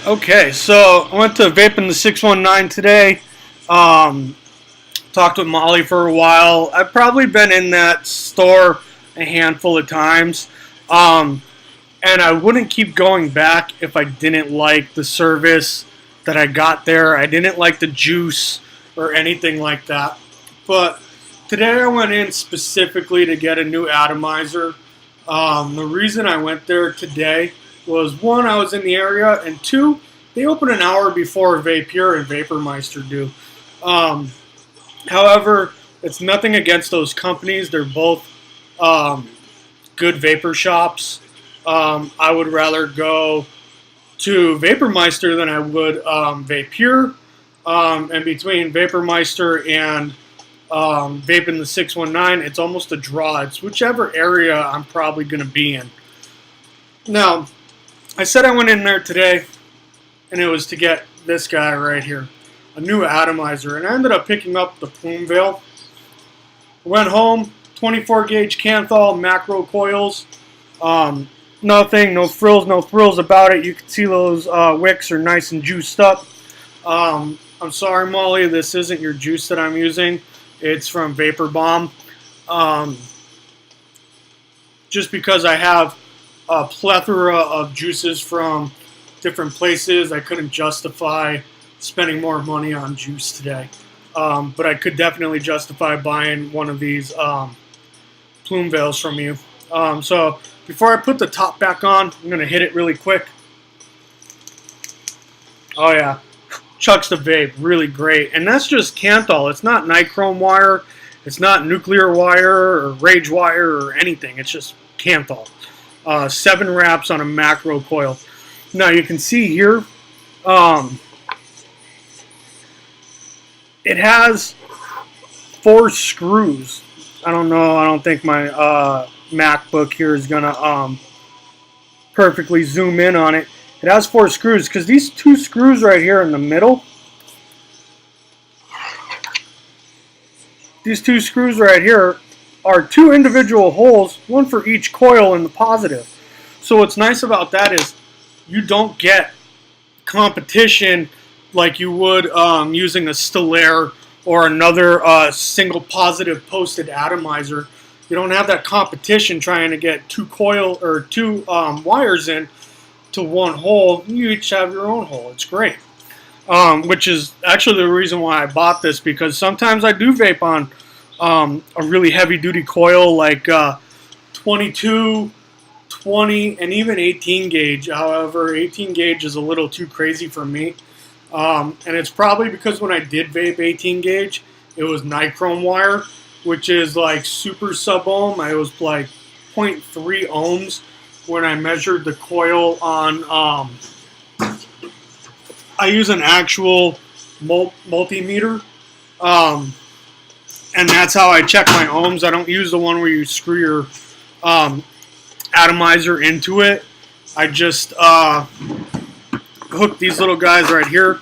Okay, so I went to Vapin the 619 today. Um, Talked with Molly for a while. I've probably been in that store a handful of times. Um, and I wouldn't keep going back if I didn't like the service that I got there. I didn't like the juice or anything like that. But today I went in specifically to get a new atomizer. The reason I went there today was one, I was in the area, and two, they open an hour before Vapure and Vapormeister do. Um, However, it's nothing against those companies. They're both um, good vapor shops. I would rather go to Vapormeister than I would Vapure. And between Vapormeister and Vapin the 619, it's almost a draw. It's whichever area I'm probably going to be in. Now, I said I went in there today, and it was to get this guy right here, a new atomizer, and I ended up picking up the Plume Vail. Went home, 24 gauge Canthal macro coils. Nothing, no thrills about it. You can see those wicks are nice and juiced up. I'm sorry, Molly, this isn't your juice that I'm using. It's from Vapor Bomb. Just because I have a plethora of juices from different places, I couldn't justify spending more money on juice today. But I could definitely justify buying one of these Plume Vails from you. So before I put the top back on, I'm going to hit it really quick. Oh yeah, chucks the vape really great. And that's just Canthal. It's not nichrome wire. It's not nuclear wire or rage wire or anything. It's just Canthal. 7 wraps on a macro coil. Now you can see here, it has 4 screws. I don't know. I don't think my MacBook here is gonna perfectly zoom in on it. It has 4 screws because these 2 screws right here in the middle, these 2 screws right here are 2 individual holes, one for each coil in the positive. So what's nice about that is you don't get competition like you would using a Stellaire or another single positive posted atomizer. You don't have that competition trying to get 2 wires in to one hole. You each have your own hole. It's great. Which is actually the reason why I bought this, because sometimes I do vape on a really heavy duty coil like 22, 20, and even 18 gauge. However, 18 gauge is a little too crazy for me. And it's probably because when I did vape 18 gauge, it was nichrome wire, which is like super sub-ohm. I was like 0.3 ohms when I measured the coil on, I use an actual multimeter, and that's how I check my ohms. I don't use the one where you screw your atomizer into it. I just hook these little guys right here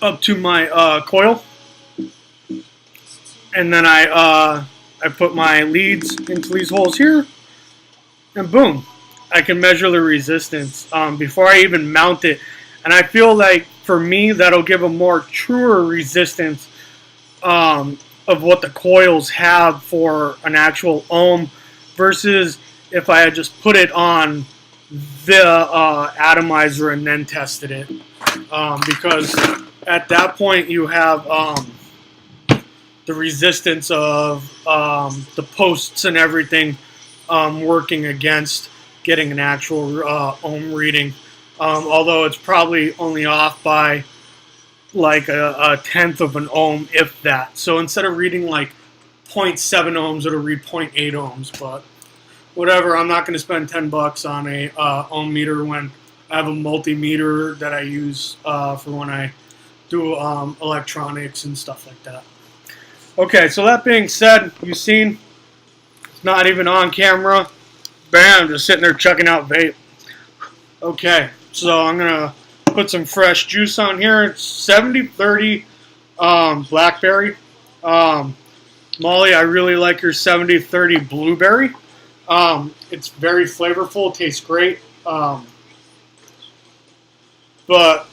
up to my coil, and then I put my leads into these holes here, and boom, I can measure the resistance before I even mount it. And I feel like for me that'll give a more truer resistance of what the coils have for an actual ohm, versus if I had just put it on the atomizer and then tested it, because at that point you have the resistance of the posts and everything working against getting an actual ohm reading, although it's probably only off by like a tenth of an ohm, if that. So instead of reading like 0.7 ohms, it'll read 0.8 ohms. But whatever, I'm not going to spend $10 on a ohm meter when I have a multimeter that I use for when I do electronics and stuff like that. Okay, so that being said, you've seen, it's not even on camera. Bam, just sitting there chucking out vape. Okay, so I'm going to put some fresh juice on here. It's 70-30 blackberry. Molly, I really like your 70-30 blueberry. It's very flavorful, tastes great. But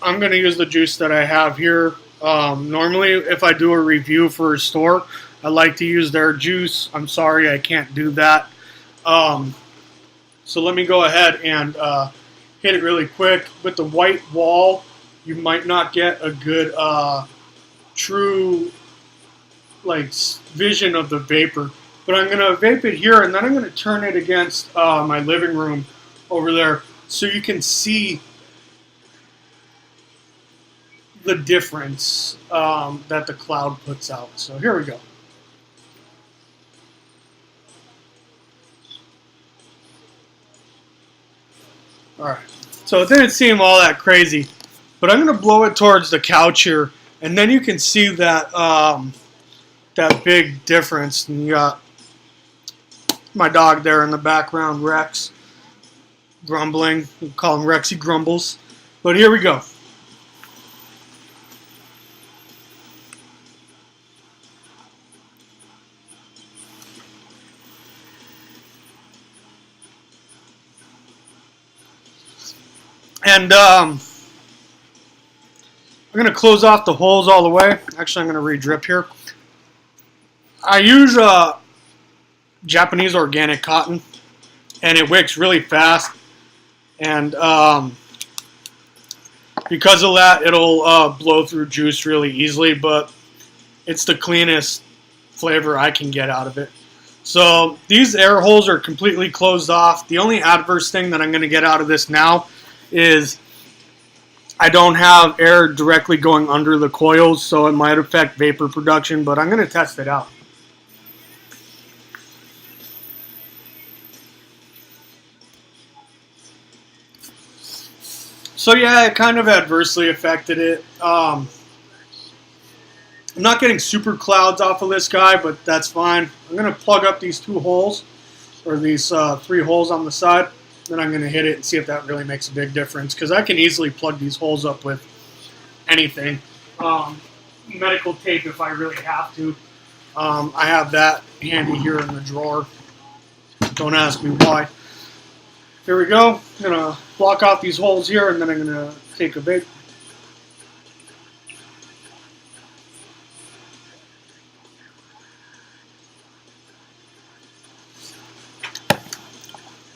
I'm going to use the juice that I have here. Normally, if I do a review for a store, I like to use their juice. I'm sorry I can't do that. So let me go ahead and hit it really quick. With the white wall, you might not get a good true vision of the vapor. But I'm going to vape it here, and then I'm going to turn it against my living room over there so you can see the difference that the cloud puts out. So here we go. Alright, so it didn't seem all that crazy, but I'm going to blow it towards the couch here, and then you can see that that big difference. And you got my dog there in the background, Rex, grumbling. We call him Rexy Grumbles. But here we go. And I'm going to close off the holes all the way. Actually, I'm going to re-drip here. I use Japanese organic cotton, and it wicks really fast. And because of that, it'll blow through juice really easily, but it's the cleanest flavor I can get out of it. So these air holes are completely closed off. The only adverse thing that I'm going to get out of this now is I don't have air directly going under the coils, so it might affect vapor production, but I'm going to test it out. So yeah, it kind of adversely affected it. I'm not getting super clouds off of this guy, but that's fine. I'm going to plug up these two holes, or these 3 holes on the side. Then I'm going to hit it and see if that really makes a big difference, because I can easily plug these holes up with anything. Medical tape if I really have to. I have that handy here in the drawer. Don't ask me why. Here we go. I'm going to block off these holes here, and then I'm going to take a vape.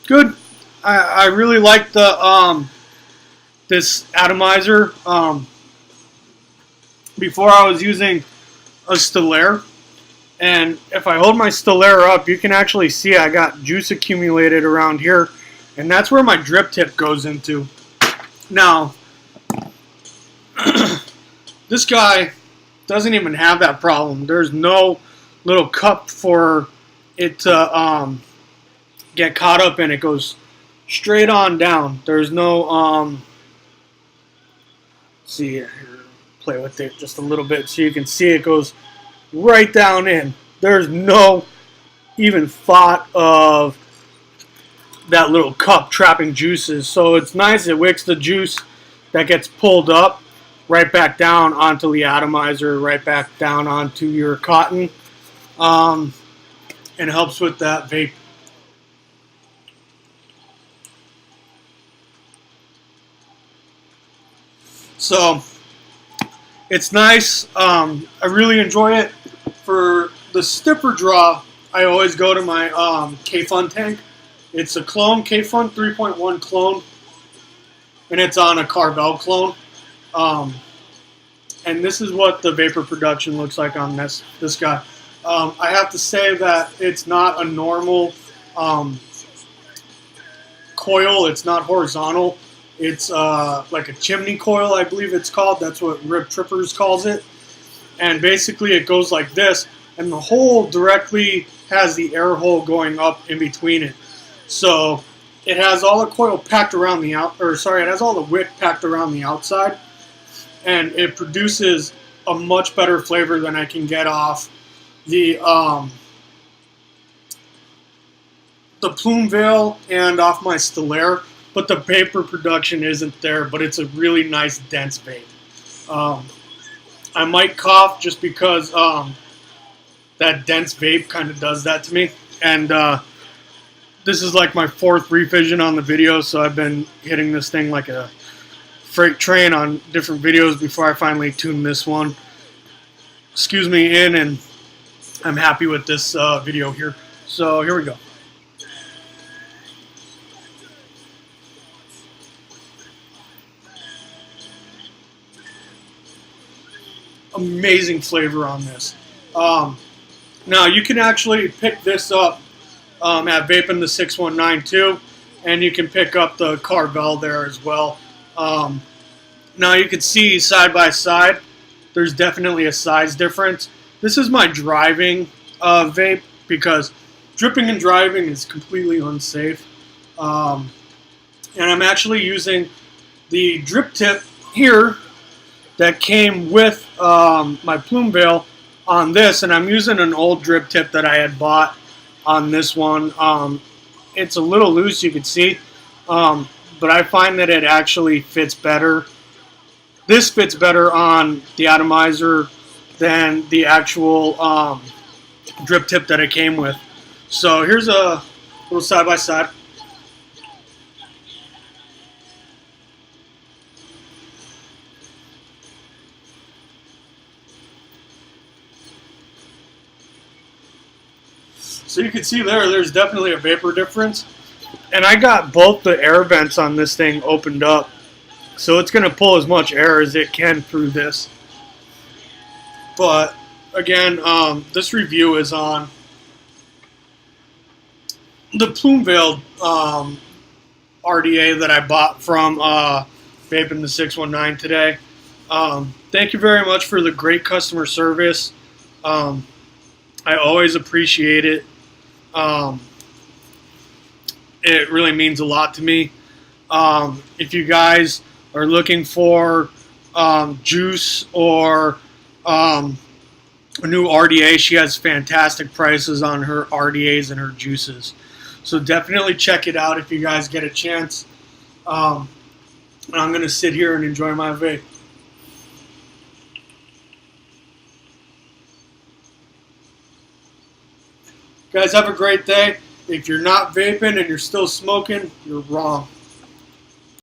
Good. I really like the this atomizer. Before I was using a Stellaire, and if I hold my Stellaire up, you can actually see I got juice accumulated around here, and that's where my drip tip goes into. Now, this guy doesn't even have that problem. There's no little cup for it to get caught up in. It goes straight on down. There's no see here, play with it just a little bit so you can see it goes right down in. There's no even thought of that little cup trapping juices. So it's nice. It wicks the juice that gets pulled up right back down onto the atomizer, right back down onto your cotton, and helps with that vape. So it's nice. I really enjoy it. For the stiffer draw, I always go to my Cajon tank. It's a clone, Cajon 3.1 clone, and it's on a Carvel clone. And this is what the vapor production looks like on this guy. I have to say that it's not a normal coil. It's not horizontal. It's like a chimney coil, I believe it's called. That's what Rip Trippers calls it. And basically it goes like this, and the hole directly has the air hole going up in between it. So it has all the coil packed around the it has all the wick packed around the outside, and it produces a much better flavor than I can get off the Plume Vail and off my Stellaire. But the vapor production isn't there, but it's a really nice dense vape. I might cough just because that dense vape kind of does that to me. And This is like my 4th revision on the video, so I've been hitting this thing like a freight train on different videos before I finally tune this one. Excuse me, and I'm happy with this video here. So here we go. Amazing flavor on this. Now you can actually pick this up at Vapin the 619 too, and you can pick up the Carvel there as well. Now you can see side by side, there's definitely a size difference. This is my driving vape because dripping and driving is completely unsafe. And I'm actually using the drip tip here that came with my Plume Vail on this, and I'm using an old drip tip that I had bought on this one. It's a little loose, you can see, but I find that it actually fits better. This fits better on the atomizer than the actual drip tip that it came with. So here's a little side by side. So you can see there's definitely a vapor difference. And I got both the air vents on this thing opened up. So it's going to pull as much air as it can through this. But again, this review is on the Plume Vail RDA that I bought from Vapin the 619 today. Thank you very much for the great customer service. I always appreciate it. It really means a lot to me. If you guys are looking for juice or a new RDA, she has fantastic prices on her RDAs and her juices. So definitely check it out if you guys get a chance. I'm going to sit here and enjoy my vape. Guys, have a great day. If you're not vaping and you're still smoking, you're wrong.